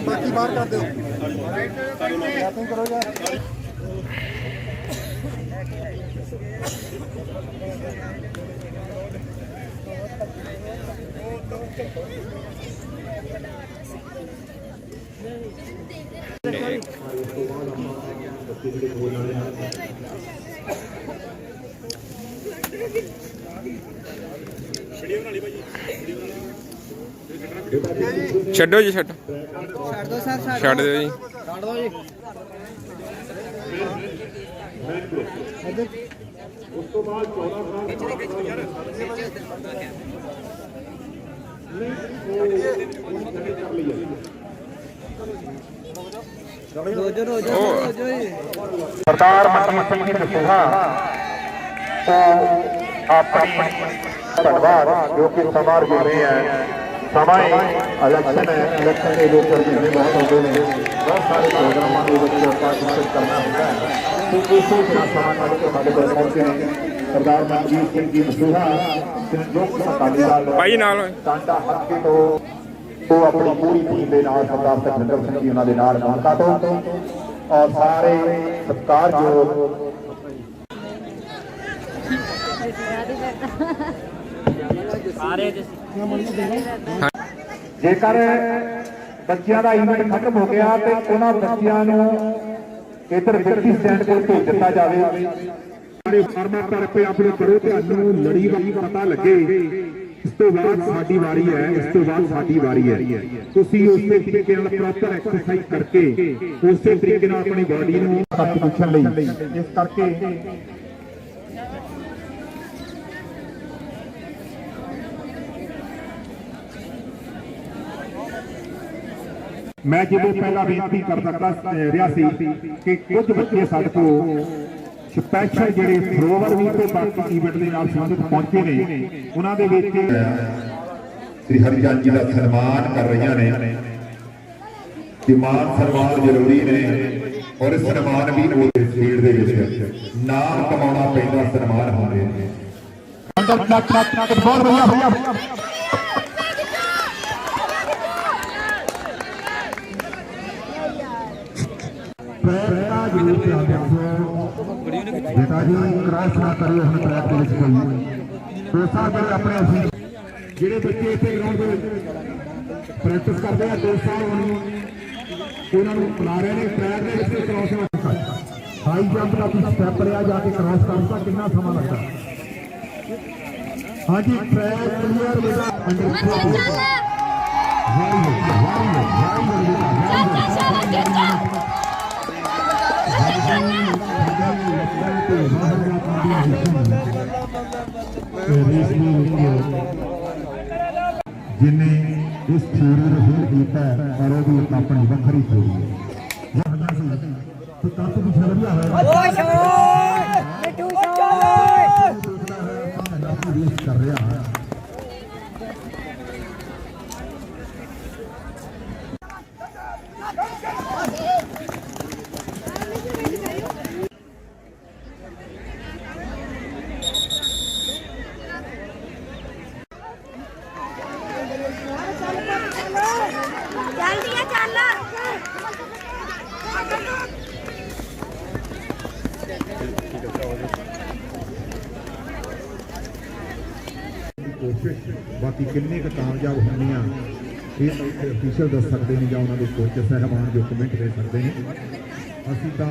बाकी बाहर कर दो करो यार। ਛੱਡੋ ਜੀ ਛੱਡ ਦੋ ਸਰ ਛੱਡ ਦਿਓ ਜੀ। ਛੱਡ ਦੋ ਜੀ। ਉਸ ਤੋਂ ਬਾਅਦ 14 सरदार मनजीत सिंह जी दसूहा तो अपनी धन्यवाद जो कि समार हो रहे हैं समय इलेक्शन है इलेक्शन के लोग महीने बहुत होते हैं बहुत सारे प्रोग्रामों के पार्टिसिपेट करना होता है तो इसी तरह समा के हमारे पहुंचे हैं सरदार मनजीत सिंह जी दसूहा संयुक्त अकाली दल भाई नाल टांडा हल्के तो अपनी पूरी टीम के नाल सरदार सुखविंदर सिंह जी उन्होंने नाल मानका तो और सारे सत्कारयोग जेकर बच्चों का इवेंट खत्म हो गया तो उन्होंने बच्चों इधर व्यक्ति स्टैंड को भेज दिता जाए। फार्मा पर अपने करो तो लड़ी वाली पता लगे इस तो बाद साडी वारी है इस तो बाद साडी वारी है तुसी उसे तरीके नाल प्रॉपर एक्सरसाइज करके उसे तरीके नाल अपनी बॉडी नूं कंपीटिशन लई इस करके मैं जो पहला बेनती कर सकता रहा कि कुछ बच्चे साडे को स्पैशल ਜਿਹੜੇ ਫਲੋਵਰ ਵੀ ਤੇ ਬਾਕੀ ਈਵੈਂਟ ਦੇ ਨਾਲ ਸੰਬੰਧਿਤ ਪਹੁੰਚੇ ਨੇ ਉਹਨਾਂ ਦੇ ਵਿੱਚ ਸ੍ਰੀ ਹਰਿਜਨ ਜੀ ਦਾ ਸਨਮਾਨ ਕਰ ਰਹੀਆਂ ਨੇ ਕਿ ਮਾਨ ਸਨਮਾਨ ਜ਼ਰੂਰੀ ਨੇ ਔਰ ਸਨਮਾਨ ਵੀ ਉਹਦੇ ਖੇਡ ਦੇ ਵਿੱਚ ਨਾਮ ਕਮਾਉਣਾ ਪੈਂਦਾ ਸਨਮਾਨ ਹੁੰਦੇ ਨੇ ਬਹੁਤ ਵਧੀਆ ਭਈਆ बेटा जी क्रॉस ना करिए हम ट्रैक के कोई दोस्तां जो अपने ਜਿਹੜੇ ਬੱਚੇ ਇੱਥੇ ਗਰਾਊਂਡ ਦੇ ਪ੍ਰੈਕਟਿਸ ਕਰਦੇ ਆ 2 ਸਾਲ ਉਹਨਾਂ ਨੂੰ ਬੁਲਾ ਰਹੇ ਨੇ ਟਰੈਕ ਦੇ ਵਿੱਚ ਕ੍ਰਾਸ ਨਾ ਹਾਈ ਜੰਪ ਦਾ ਕੁਝ ਸਟੈਪ ਲਿਆ ਜਾ ਕੇ ਕ੍ਰਾਸ ਕਰਦਾ ਕਿੰਨਾ ਸਮਾਂ ਲੱਗਦਾ। ਹਾਂਜੀ ਟਰੈਕ ਕਲੀਅਰ ਬੇਟਾ ਅੰਡਰ जिन्हें इस थ्योरी को फेल किया और वो अपनी वखरी थ्योरी है कर रहा है बाकी किन्ने कामयाब होनी ऑफिशियल दस सकते हैं या उन्होंने कोच साहबान जो कमेंट दे सकते हैं असी तो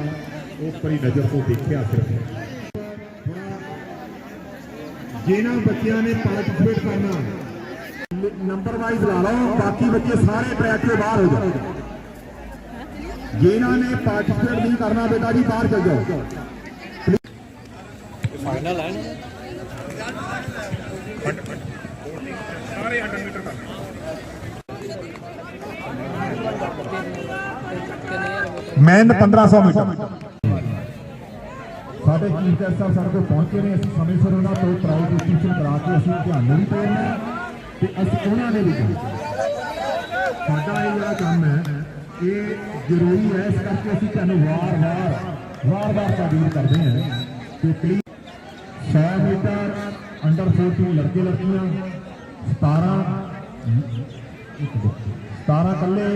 उपरी नज़र तो देखा सिर्फ जिन्होंने बच्चों ने पार्टिसिपेट करना नंबर वाइज ला लो बाकी बच्चे सारे ट्रैक से बाहर हो जाओ जिन्होंने पार्टिसिपेट नहीं करना बेटा जी बाहर चल जाओ फाइनल है मैन 1500 मीटर साढ़े चीफ गेस्ट साहब साढ़े को पहुंचे ने समय सिर उन्होंने तो प्राइज डिस्ट्रीब्यूशन करा के असं ध्यान नहीं पे तो उन्होंने भी साडा ये जो काम है ये जरूरी है इस करके असं तुहानूं वार वार तारीफ करते हैं कि 100 मीटर अंडर 14 लड़के लड़कियां 17 कल्ले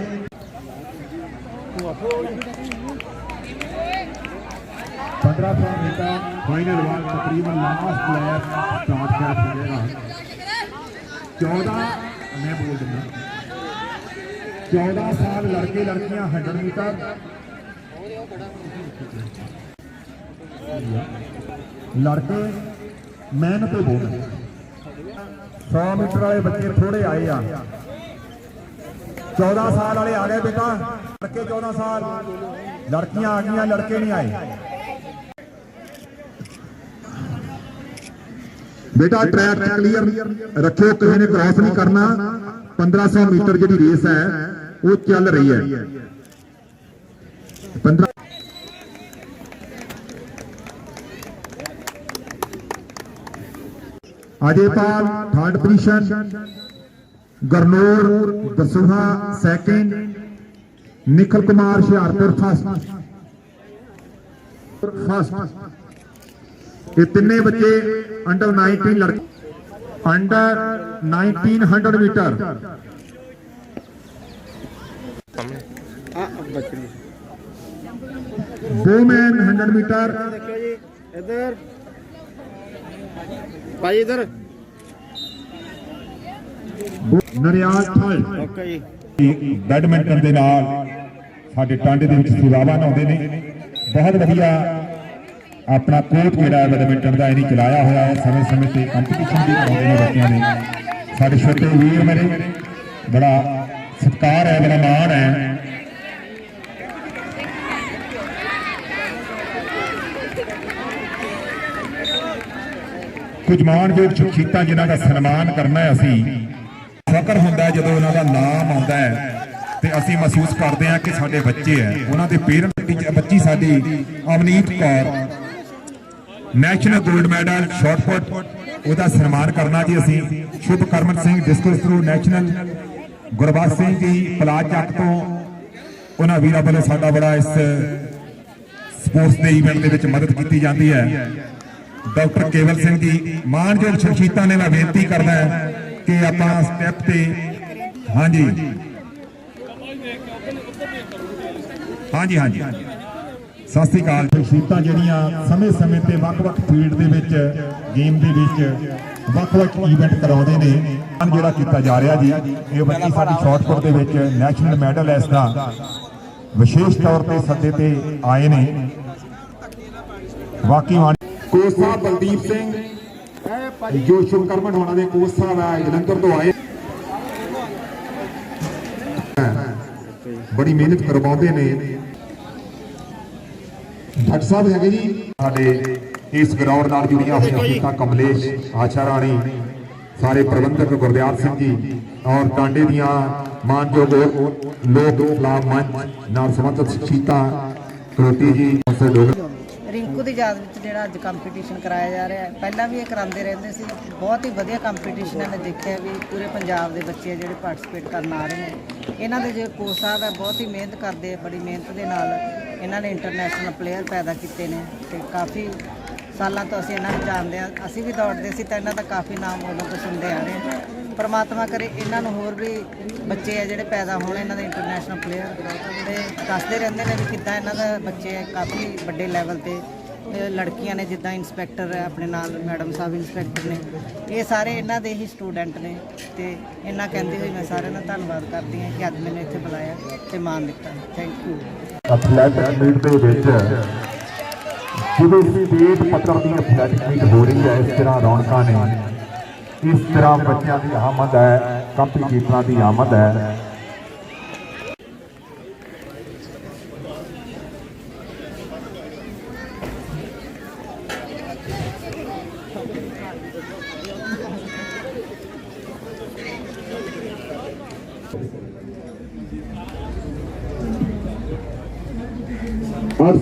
1500 मीटर फाइनल वाल तकरीबन लास्ट प्लेयर स्टार्ट कर सकेगा 14 मैं बोल दूंगा 14 साल लड़के लड़कियां 100 मीटर लड़के मेहनत पे बोल 100 मीटर वाले बच्चे थोड़े आए आ 14 साल वाले आ गए बेटा लड़के 14 साल लड़कियां आ गई लड़के नहीं आए बेटा ट्रैक क्लियर रखो किसी ने क्रॉस नहीं करना 1500 मीटर जी रेस है वो चल रही है 15 Ajaypal third position Gurnoor Dasuya second Nikhil Kumar Hoshiarpur first ये तिने बच्चे अंडर 19 लड़के अंडर 1900 मीटर वुमेन 100 मीटर देखियो जी इधर भाई इधर नरियाल थर्ड ओके जी बैडमिंटन ਦੇ ਨਾਲ ਸਾਡੇ ਟਾਂਡੇ ਦੇ ਵਿੱਚ ਸੇਵਾਵਾਂ ਨਿਭਾਉਂਦੇ ਨੇ ਬਹੁਤ ਵਧੀਆ अपना कोच जोड़ा है बैडमिंटन का इन्हें चलाया हुआ है समय समय से कंपीटिशन भी कराते हैं बच्चों ने साढ़े छोटे वीर मेरे बड़ा सत्कार है बड़ा मान है कुछ मानयोग शख्सियतां जिन्हां दा सन्मान करना है असीं फकर हुंदा है जदों उन्हां दा नाम आउंदा है ते असीं महसूस करते हैं कि साडे बच्चे है उन्हां दे पेरेंट्स बच्ची साडी Avneet Kaur national gold medal shot put ਉਹਦਾ ਸਨਮਾਨ ਕਰਨਾ ਜੀ ਅਸੀਂ Shubh Karman Singh discus throw national Gurbaksh Singh ji ਪਲਾਜ ਚੱਕ ਤੋਂ ਉਹਨਾਂ ਵੀਰਾਂ ਵੱਲੋਂ ਸਾਡਾ ਬੜਾ ਇਸ ਸਪੋਰਟਸ ਦੇ ਇਵੈਂਟ ਦੇ ਵਿੱਚ ਮਦਦ ਕੀਤੀ ਜਾਂਦੀ ਹੈ ਡਾਕਟਰ ਕੇਵਲ ਸਿੰਘ ਜੀ ਮਾਨਯੋਗ ਸ਼ਖਸੀਅਤਾਂ ਨੇ ਮੈਂ ਬੇਨਤੀ ਕਰਦਾ ਕਿ ਆਪਾਂ ਸਟੈਪ ਤੇ ਹਾਂਜੀ ਹਾਂਜੀ ਹਾਂਜੀ ਸਤਿ ਸ੍ਰੀ ਅਕਾਲ ਸ਼ਖਸੀਅਤਾਂ ਜਿਹੜੀਆਂ ਸਮੇਂ-ਸਮੇਂ ਤੇ ਵੱਖ-ਵੱਖ ਫੀਲਡ ਦੇ ਵਿੱਚ ਗੇਮ ਦੇ ਵਿੱਚ ਵੱਖ-ਵੱਖ ਇਵੈਂਟ ਕਰਾਉਂਦੇ ਨੇ ਜਿਹੜਾ ਕੀਤਾ ਜਾ ਰਿਹਾ ਜੀ ਇਹ ਬੱਚੀ ਸਾਡੀ ਸ਼ਾਟਪੁੱਟ ਦੇ ਵਿੱਚ ਨੈਸ਼ਨਲ ਮੈਡਲ ਇਸ ਦਾ ਵਿਸ਼ੇਸ਼ ਤੌਰ ਤੇ ਸੱਦੇ ਤੇ ਆਏ ਨੇ ਬਾਕੀ ਕੋਚ ਸਾਹਿਬ ਬਲਦੀਪ ਸਿੰਘ ਜੋ ਸ਼ੁਭ ਕਰਮਨ ਹੋਣਾ ਦੇ ਕੋਚ ਸਾਹਿਬ ਹੈ ਜਲੰਧਰ ਤੋਂ ਆਏ ਬੜੀ ਮਿਹਨਤ ਕਰਵਾਉਂਦੇ ਨੇ ਡਾਕਟਰ ਸਾਹਿਬ ਹੈਗੇ ਜੀ ਸਾਡੇ ਇਸ ਗਰਾਊਂਡ ਨਾਲ ਜੁੜੀਆਂ ਹੋਈਆਂ ਸੀਤਾਂ ਕਮਲੇਸ਼ ਆਸ਼ਾ ਰਾਣੀ ਸਾਰੇ ਪ੍ਰਬੰਧਕ ਗੁਰਦਿਆਲ ਸਿੰਘ ਜੀ ਔਰ ਟਾਂਡੇ ਦੀਆਂ ਮਾਨਯੋਗ ਲੋਕ ਇਸਲਾਮ ਮੰਚ ਨਾਲ ਸੰਬੰਧਿਤ ਸ਼ਖਸੀਅਤਾਂ ਕਰੋਟੀ ਜੀ ਰਿੰਕੂ ਦੀ ਯਾਦ ਵਿੱਚ ਜਿਹੜਾ ਅੱਜ ਕੰਪੀਟੀਸ਼ਨ ਕਰਾਇਆ ਜਾ ਰਿਹਾ ਹੈ ਪਹਿਲਾਂ ਵੀ ਇਹ ਕਰਾਉਂਦੇ ਰਹਿੰਦੇ ਸੀ ਬਹੁਤ ਹੀ ਵਧੀਆ ਕੰਪੀਟੀਸ਼ਨ ਹੈ ਮੈਂ ਦੇਖਿਆ ਵੀ ਪੂਰੇ ਪੰਜਾਬ ਦੇ ਬੱਚੇ ਜਿਹੜੇ ਪਾਰਟਿਸਿਪੇਟ ਕਰਨ ਆ ਰਹੇ ਨੇ ਇਹਨਾਂ ਦੇ ਜੋ ਕੋਚ ਸਾਹਿਬ ਹੈ ਬਹੁਤ ਹੀ ਮਿਹਨਤ ਕਰਦੇ ਆ ਬੜੀ ਮਿਹਨਤ ਦੇ ਨਾਲ ਇਹਨਾਂ ਨੇ ਇੰਟਰਨੈਸ਼ਨਲ ਪਲੇਅਰ ਪੈਦਾ ਕੀਤੇ ਨੇ ਤੇ ਕਾਫੀ ਸਾਲਾਂ ਤੋਂ ਅਸੀਂ ਇਹਨਾਂ ਨੂੰ ਜਾਣਦੇ ਹਾਂ ਅਸੀਂ ਵੀ ਦੌੜਦੇ ਸੀ ਤਾਂ ਇਹਨਾਂ ਦਾ ਕਾਫੀ ਨਾਮ ਉਦੋਂ ਤੋਂ ਸੁਣਦੇ ਆ ਰਹੇ ਹਾਂ ਪਰਮਾਤਮਾ ਕਰੇ ਇਹਨਾਂ ਨੂੰ ਹੋਰ ਵੀ ਬੱਚੇ ਆ ਜਿਹੜੇ ਪੈਦਾ ਹੋਣ ਇਹਨਾਂ ਦੇ ਇੰਟਰਨੈਸ਼ਨਲ ਪਲੇਅਰ ਤੇ ਦੱਸਦੇ ਰਹਿੰਦੇ ਨੇ ਵੀ ਕਿੱਦਾਂ ਇਹਨਾਂ ਦਾ ਬੱਚੇ ਕਾਫੀ ਵੱਡੇ ਲੈਵਲ ਤੇ ਲੜਕੀਆਂ ਨੇ ਜਿੱਦਾਂ ਇੰਸਪੈਕਟਰ ਹੈ ਆਪਣੇ ਨਾਲ ਮੈਡਮ ਸਾਹਿਬ ਇੰਸਪੈਕਟਰ ਨੇ ਇਹ ਸਾਰੇ ਇਹਨਾਂ ਦੇ ਹੀ ਸਟੂਡੈਂਟ ਨੇ ਤੇ ਇਹਨਾਂ ਕਹਿੰਦੇ ਹੋਏ ਮੈਂ ਸਾਰਿਆਂ ਦਾ ਧੰਨਵਾਦ ਕਰਦੀ ਹਾਂ ਕਿ ਅੱਜ ਮੈਨੂੰ ਇੱਥੇ ਬੁਲਾਇਆ ਤੇ ਮਾਣ ਦਿੱਤਾ ਥੈਂਕ ਯੂ ਐਥਲੈਟਿਕ ਮੀਟ ਦੇ ਵਿੱਚ ਜਿਵੇਂ ਸਟੇਟ ਪੱਧਰ ਦੀ ਐਥਲੈਟਿਕ ਮੀਟ ਹੋ ਰਹੀ ਹੈ ਇਸ ਤਰ੍ਹਾਂ ਰੌਣਕਾਂ ਨੇ ਇਸ ਤਰ੍ਹਾਂ ਬੱਚਿਆਂ ਦੀ ਆਮਦ ਹੈ ਕੰਪੀਟੀਟਰਾਂ ਦੀ ਆਮਦ ਹੈ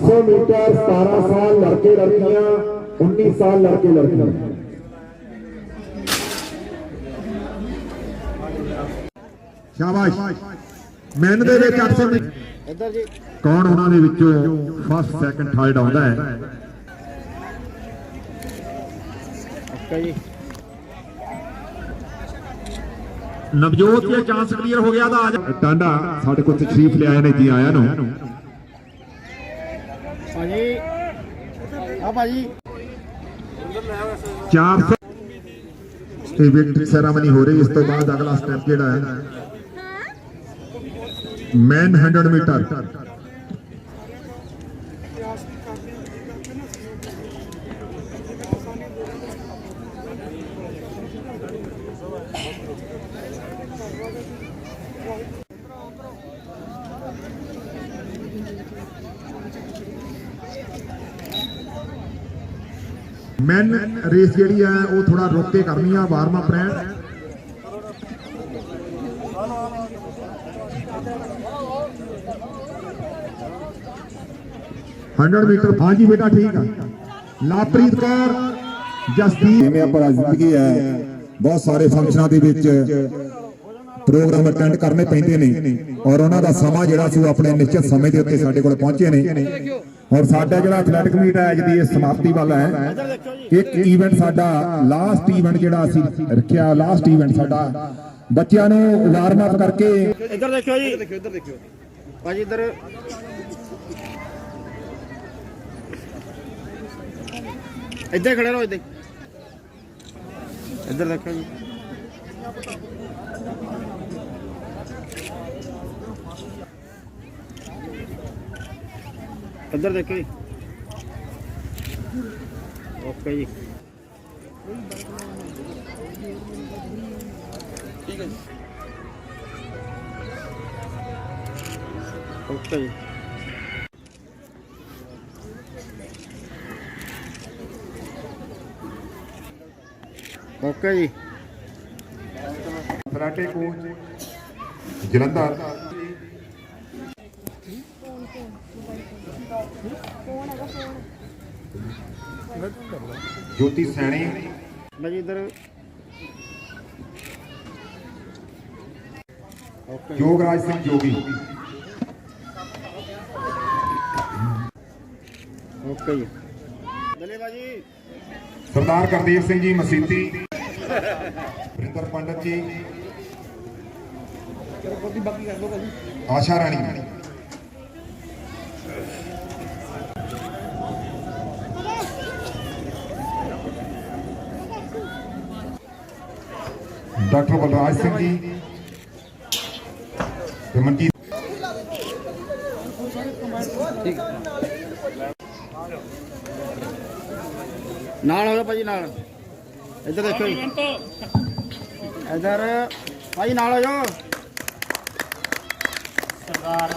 सौ मीटर 17 साल लड़के लड़कियां 19 साल लड़के लड़कियां ਸ਼ਾਬਾਸ਼ ਮੈਨ ਦੇ ਵਿੱਚ 800 ਇੱਧਰ ਜੀ ਕੌਣ ਉਹਨਾਂ ਦੇ ਵਿੱਚੋਂ ਫਸਟ ਸੈਕੰਡ ਥਰਡ ਆਉਂਦਾ ਹੈ ਓਕੇ ਜੀ ਨਵਜੋਤ ਦੇ ਚਾਂਸ ਕਲੀਅਰ ਹੋ ਗਿਆ ਤਾਂ ਟਾਂਡਾ ਸਾਡੇ ਕੋਲ ਤਸ਼ਰੀਫ ਲਿਆਏ ਨੇ ਜੀ ਆਇਆਂ ਨੂੰ ਭਾਜੀ ਆ ਭਾਜੀ 400 ਤੇ ਵਿਕਟਰੀ ਸੈਰਾਮਨੀ ਹੋ ਰਹੀ। ਇਸ ਤੋਂ ਬਾਅਦ ਅਗਲਾ ਸਟੈਪ ਜਿਹੜਾ ਹੈ ਮੈਨ 100 ਮੀਟਰ। ਮੈਨ ਰੇਸ ਜਿਹੜੀ ਹੈ ਉਹ ਥੋੜਾ ਰੁਕ ਕੇ ਕਰਨੀ ਆ, ਵਾਰਮ ਅਪ ਰਹਿਣ। ਮੀਟਰ ਹਾਂਜੀ ਬੇਟਾ ਠੀਕ ਆ। ਲਾਪ੍ਰੀਤ ਕੌਰ ਜਸਦੀਪ ਜਿਵੇਂ ਆਪਾਂ ਜ਼ਿੰਦਗੀ ਹੈ ਬਹੁਤ ਸਾਰੇ ਫੰਕਸ਼ਨਾਂ ਦੇ ਵਿੱਚ ਪ੍ਰੋਗਰਾਮ ਅਟੈਂਡ ਕਰਨੇ ਪੈਂਦੇ ਨੇ ਔਰ ਉਹਨਾਂ ਦਾ ਸਮਾਂ ਜਿਹੜਾ ਸੀ ਉਹ ਆਪਣੇ ਨਿਸ਼ਚਿਤ ਸਮੇਂ ਦੇ ਉੱਤੇ ਸਾਡੇ ਕੋਲ ਪਹੁੰਚੇ ਨੇ। ਔਰ ਸਾਡਾ ਜਿਹੜਾ ਐਥਲੈਟਿਕ ਮੀਟ ਹੈ ਅੱਜ ਦੀ ਇਹ ਸਮਾਪਤੀ ਵੱਲ ਹੈ। ਇੱਕ ਈਵੈਂਟ ਸਾਡਾ ਲਾਸਟ ਈਵੈਂਟ ਜਿਹੜਾ ਅਸੀਂ ਰੱਖਿਆ, ਲਾਸਟ ਈਵੈਂਟ ਸਾਡਾ ਬੱਚਿਆਂ ਨੂੰ ਵਾਰਮ ਅਪ ਕਰਕੇ। ਇੱਧਰ ਦੇਖਿਓ ਜੀ, ਇੱਧਰ ਦੇਖਿਓ ਭਾਜੀ, ਇੱਧਰ ਇੱਧਰ ਖੜੇ ਰਹੋ, ਇੱਧਰ ਇੱਧਰ ਦੇਖਿਓ ਜੀ। ਇੱਧਰ ਦੇਖਿਓ ਜੀ। ਓਕੇ ਜੀ, ਠੀਕ ਹੈ ਜੀ, ਓਕੇ ਜੀ। ਓਕੇ ਜੀ। ਕਰਾਟੇ ਕੋਚ ਜਲੰਧਰ ਜੋਤੀ ਸੈਣੀ ਭਾਜੀ ਇੱਧਰ ਓਕੇ। ਯੋਗਰਾਜ ਸਿੰਘ ਜੋਗੀ ਓਕੇ ਜੀ, ਦਲੇ ਭਾਜੀ। ਸਰਦਾਰ ਗੁਰਦੀਪ ਸਿੰਘ ਜੀ ਮਸੀਤੀ ਵਰਿੰਦਰ ਪੰਡਤ ਜੀ ਆਸ਼ਾ ਰਾਣੀ ਡਾਕਟਰ ਬਲਰਾਜ ਸਿੰਘ ਜੀ ਤੇ ਮਨਜੀਤ ਨਾਲ ਹੋ ਜਾ ਭਾਜੀ, ਨਾਲ ਇੱਧਰ ਦੇਖੋ ਜੀ, ਇੱਧਰ ਭਾਜੀ ਨਾਲ ਹੋ ਜਾਓ। ਸਰਦਾਰ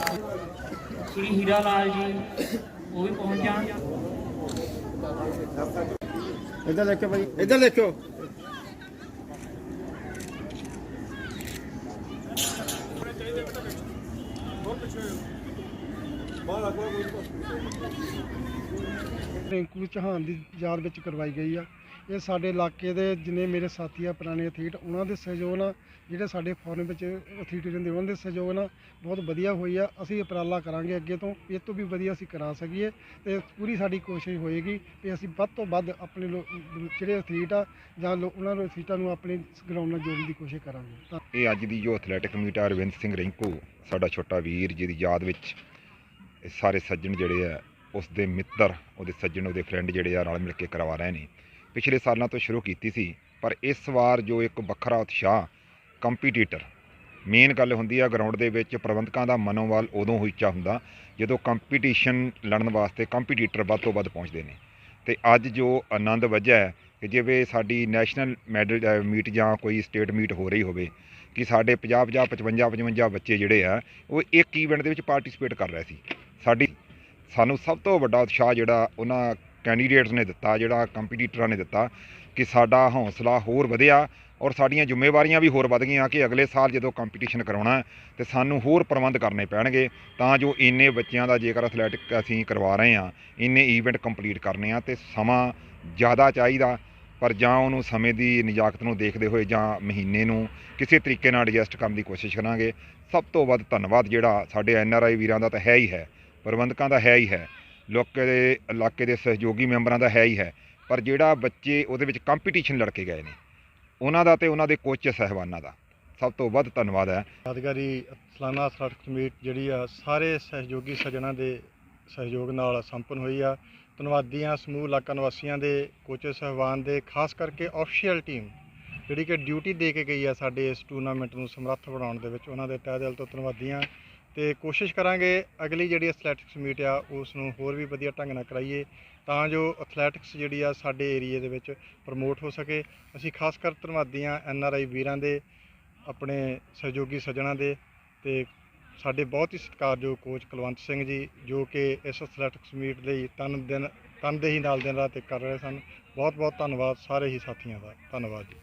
ਸ਼੍ਰੀ ਹੀਰਾ ਲਾਲ ਜੀ ਉਹ ਵੀ ਪਹੁੰਚ ਜਾਣ। ਇੱਧਰ ਦੇਖੋ ਭਾਜੀ, ਇੱਧਰ ਦੇਖੋ। ਰਿੰਕੂ ਚੌਹਾਨ ਦੀ ਯਾਦ ਵਿੱਚ ਕਰਵਾਈ ਗਈ ਆ। ਇਹ ਸਾਡੇ ਇਲਾਕੇ ਦੇ ਜਿੰਨੇ ਮੇਰੇ ਸਾਥੀ ਆ ਪੁਰਾਣੇ ਐਥਲੀਟ, ਉਹਨਾਂ ਦੇ ਸਹਿਯੋਗ ਨਾਲ, ਜਿਹੜੇ ਸਾਡੇ ਫੋਰਨ ਵਿੱਚ ਐਥਲੀਟ ਰਹਿੰਦੇ ਉਹਨਾਂ ਦੇ ਸਹਿਯੋਗ ਨਾਲ ਬਹੁਤ ਵਧੀਆ ਹੋਈ ਆ। ਅਸੀਂ ਉਪਰਾਲਾ ਕਰਾਂਗੇ ਅੱਗੇ ਤੋਂ, ਇਹ ਤੋਂ ਵੀ ਵਧੀਆ ਅਸੀਂ ਕਰਾ ਸਕੀਏ ਤੇ ਪੂਰੀ ਸਾਡੀ ਕੋਸ਼ਿਸ਼ ਹੋਏਗੀ ਕਿ ਅਸੀਂ ਵੱਧ ਤੋਂ ਵੱਧ ਆਪਣੇ ਜਿਹੜੇ ਐਥਲੀਟ ਆ ਜਾਂ ਉਹਨਾਂ ਨੂੰ ਐਥਲੀਟਾਂ ਨੂੰ ਆਪਣੇ ਗਰਾਊਂਡ ਨਾਲ ਜੋੜਨ ਦੀ ਕੋਸ਼ਿਸ਼ ਕਰਾਂਗੇ। ਇਹ ਅੱਜ ਦੀ ਜੋ ਐਥਲੈਟਿਕ ਮੀਟ ਆ ਰਵਿੰਦਰ ਸਿੰਘ ਰਿੰਕੂ ਸਾਡਾ ਛੋਟਾ ਵੀਰ ਜਿਹਦੀ ਯਾਦ ਵਿੱਚ ਇਹ ਸਾਰੇ ਸੱਜਣ ਜਿਹੜੇ ਆ ਉਸ ਦੇ ਮਿੱਤਰ, ਉਹਦੇ ਸੱਜਣ, ਉਹਦੇ ਫਰੈਂਡ ਜਿਹੜੇ ਆ ਰਲ ਮਿਲ ਕੇ ਕਰਵਾ ਰਹੇ ਨੇ। ਪਿਛਲੇ ਸਾਲਾਂ ਤੋਂ ਸ਼ੁਰੂ ਕੀਤੀ ਸੀ ਪਰ ਇਸ ਵਾਰ ਜੋ ਇੱਕ ਵੱਖਰਾ ਉਤਸ਼ਾਹ ਕੰਪੀਟੀਟਰ, ਮੇਨ ਗੱਲ ਹੁੰਦੀ ਆ ਗਰਾਊਂਡ ਦੇ ਵਿੱਚ ਪ੍ਰਬੰਧਕਾਂ ਦਾ ਮਨੋਬਲ ਉਦੋਂ ਉੱਚਾ ਹੁੰਦਾ ਜਦੋਂ ਕੰਪੀਟੀਸ਼ਨ ਲੜਨ ਵਾਸਤੇ ਕੰਪੀਟੀਟਰ ਵੱਧ ਤੋਂ ਵੱਧ ਪਹੁੰਚਦੇ ਨੇ। ਤੇ ਅੱਜ ਜੋ ਆਨੰਦ ਵਜ੍ਹਾ ਹੈ ਕਿ ਜਿਵੇਂ ਸਾਡੀ ਨੈਸ਼ਨਲ ਮੈਡਲ ਮੀਟ ਜਾਂ ਕੋਈ ਸਟੇਟ ਮੀਟ ਹੋ ਰਹੀ ਹੋਵੇ ਕਿ ਸਾਡੇ 50 55 ਬੱਚੇ ਜਿਹੜੇ ਆ ਉਹ ਇੱਕ ਈਵੈਂਟ ਦੇ ਵਿੱਚ ਪਾਰਟਿਸਿਪੇਟ ਕਰ ਰਹੇ ਸੀ। ਸਾਨੂੰ ਸਭ ਤੋਂ ਵੱਡਾ ਉਤਸ਼ਾਹ ਜਿਹੜਾ ਉਹਨਾਂ ਕੈਂਡੀਡੇਟਸ ਨੇ ਦਿੱਤਾ, ਜਿਹੜਾ ਕੰਪੀਟੀਟਰਾਂ ਨੇ ਦਿੱਤਾ ਕਿ ਸਾਡਾ ਹੌਸਲਾ ਹੋਰ ਵਧਿਆ ਔਰ ਸਾਡੀਆਂ ਜ਼ਿੰਮੇਵਾਰੀਆਂ ਵੀ ਹੋਰ ਵੱਧ ਗਈਆਂ ਕਿ ਅਗਲੇ ਸਾਲ ਜਦੋਂ ਕੰਪੀਟੀਸ਼ਨ ਕਰਾਉਣਾ ਤੇ ਸਾਨੂੰ ਹੋਰ ਪ੍ਰਬੰਧ ਕਰਨੇ ਪੈਣਗੇ ਤਾਂ ਜੋ ਇੰਨੇ ਬੱਚਿਆਂ ਦਾ ਜੇਕਰ ਐਥਲੈਟਿਕ ਅਸੀਂ ਕਰਵਾ ਰਹੇ ਹਾਂ, ਇੰਨੇ ਈਵੈਂਟ ਕੰਪਲੀਟ ਕਰਨੇ ਆ ਤੇ ਸਮਾਂ ਜ਼ਿਆਦਾ ਚਾਹੀਦਾ, ਪਰ ਜਾਂ ਉਹਨੂੰ ਸਮੇਂ ਦੀ ਨਿਜਾਕਤ ਨੂੰ ਦੇਖਦੇ ਹੋਏ ਜਾਂ ਮਹੀਨੇ ਨੂੰ ਕਿਸੇ ਤਰੀਕੇ ਨਾਲ ਐਡਜਸਟ ਕਰਨ ਦੀ ਕੋਸ਼ਿਸ਼ ਕਰਾਂਗੇ। ਸਭ ਤੋਂ ਵੱਧ ਧੰਨਵਾਦ ਜਿਹੜਾ ਸਾਡੇ NRI ਵੀਰਾਂ ਦਾ ਤਾਂ ਹੈ ਹੀ ਹੈ, ਪ੍ਰਬੰਧਕਾਂ ਦਾ ਹੈ ਹੀ ਹੈ, ਲੋਕਾਂ ਦੇ ਇਲਾਕੇ ਦੇ ਸਹਿਯੋਗੀ ਮੈਂਬਰਾਂ ਦਾ ਹੈ ਹੀ ਹੈ, ਪਰ ਜਿਹੜਾ ਬੱਚੇ ਉਹਦੇ ਵਿੱਚ ਕੰਪੀਟੀਸ਼ਨ ਲੜ ਕੇ ਗਏ ਨੇ ਉਹਨਾਂ ਦਾ ਤੇ ਉਹਨਾਂ ਦੇ ਕੋਚ ਸਾਹਿਬਾਨਾਂ ਦਾ ਸਭ ਤੋਂ ਵੱਧ ਧੰਨਵਾਦ ਹੈ। ਯਾਦਗਾਰੀ ਸਾਲਾਨਾ ਐਥਲੈਟਿਕਸ ਮੀਟ ਜਿਹੜੀ ਆ ਸਾਰੇ ਸਹਿਯੋਗੀ ਸੱਜਣਾਂ ਦੇ ਸਹਿਯੋਗ ਨਾਲ ਸੰਪੰਨ ਹੋਈ ਆ। ਧੰਨਵਾਦੀ ਹਾਂ ਸਮੂਹ ਇਲਾਕਾ ਨਿਵਾਸੀਆਂ ਦੇ, ਕੋਚਿਸ ਸਾਹਿਬਾਨ ਦੇ, ਖਾਸ ਕਰਕੇ ਆਫੀਸ਼ੀਅਲ ਟੀਮ ਜਿਹੜੀ ਕਿ ਡਿਊਟੀ ਦੇ ਕੇ ਗਈ ਆ ਸਾਡੇ ਇਸ ਟੂਰਨਾਮੈਂਟ ਨੂੰ ਸਮਰੱਥ ਬਣਾਉਣ ਦੇ ਵਿੱਚ, ਉਹਨਾਂ ਦੇ ਤਹਿ ਦਿਲ ਤੋਂ ਧੰਨਵਾਦੀ ਹਾਂ। ਤੇ ਕੋਸ਼ਿਸ਼ ਕਰਾਂਗੇ ਅਗਲੀ ਜਿਹੜੀ ਐਥਲੈਟਿਕਸ ਮੀਟ ਆ ਉਸ ਨੂੰ ਹੋਰ ਵੀ ਵਧੀਆ ਢੰਗ ਨਾਲ ਕਰਾਈਏ ਤਾਂ ਜੋ ਐਥਲੈਟਿਕਸ ਜਿਹੜੀ ਆ ਸਾਡੇ ਏਰੀਏ ਦੇ ਵਿੱਚ ਪ੍ਰਮੋਟ ਹੋ ਸਕੇ। ਅਸੀਂ ਖਾਸ ਕਰ ਧੰਨਵਾਦੀ ਹਾਂ NRI ਵੀਰਾਂ ਦੇ, ਆਪਣੇ ਸਹਿਯੋਗੀ ਸੱਜਣਾਂ ਦੇ, ਤੇ ਸਾਡੇ ਬਹੁਤ ਹੀ ਸਤਿਕਾਰਯੋਗ ਕੋਚ ਕੁਲਵੰਤ ਸਿੰਘ ਜੀ ਜੋ ਕਿ ਇਸ ਐਥਲੈਟਿਕਸ ਮੀਟ ਲਈ ਤਨਦੇਹੀ ਨਾਲ ਦਿਨ ਰਾਤ ਇੱਕ ਕਰ ਰਹੇ ਸਨ। ਬਹੁਤ ਬਹੁਤ ਧੰਨਵਾਦ ਸਾਰੇ ਹੀ ਸਾਥੀਆਂ ਦਾ। ਧੰਨਵਾਦ ਜੀ।